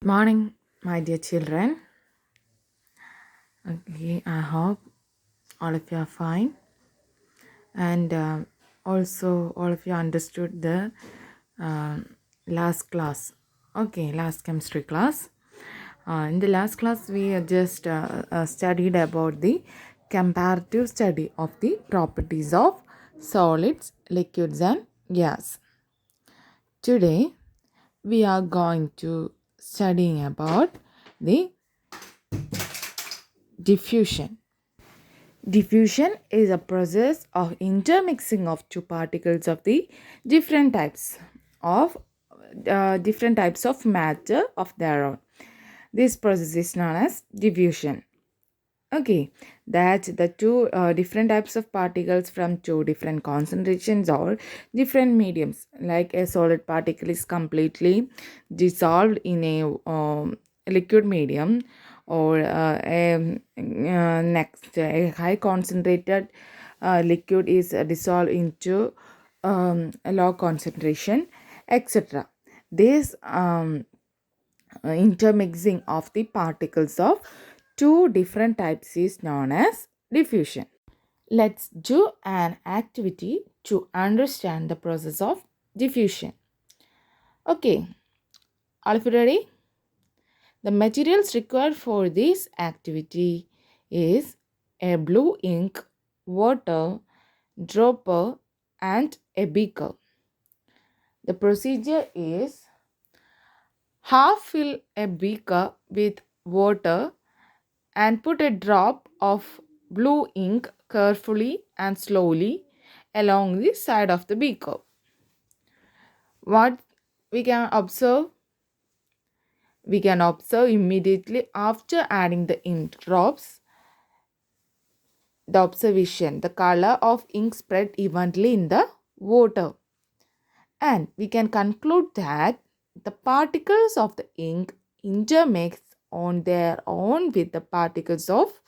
Morning, my dear children. Okay, I hope all of you are fine, and also all of you understood the uh, last class. Okay, last chemistry class. In the last class, we just studied about the comparative study of the properties of solids, liquids, and gas. Today, we are going to studying about the diffusion. Diffusion is a process of intermixing of two particles of the different types of matter of their own. This process is known as diffusion. Okay, that the two different types of particles from two different concentrations or different mediums, like a solid particle is completely dissolved in a liquid medium, or next a high concentrated liquid is dissolved into a low concentration, etc. This intermixing of the particles of two different types is known as diffusion. Let's do an activity to understand the process of diffusion. Okay, all of you ready? The materials required for this activity is a blue ink, water, dropper, and a beaker. The procedure is: half fill a beaker with water and put a drop of blue ink carefully and slowly along the side of the beaker. What we can observe? We can observe immediately after adding the ink drops. The observation: the color of ink spread evenly in the water. And we can conclude that the particles of the ink intermix on their own with the particles of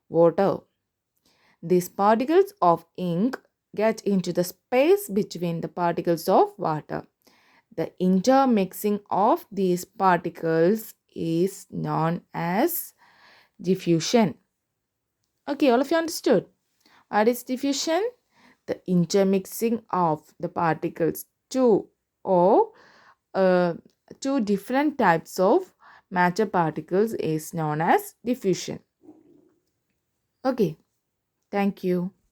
water. These particles of ink get into the space between the particles of water. The intermixing of these particles is known as diffusion. Okay, all of you understood? What is diffusion? The intermixing of the particles or uh, two different types of matter particles is known as diffusion. Okay, thank you.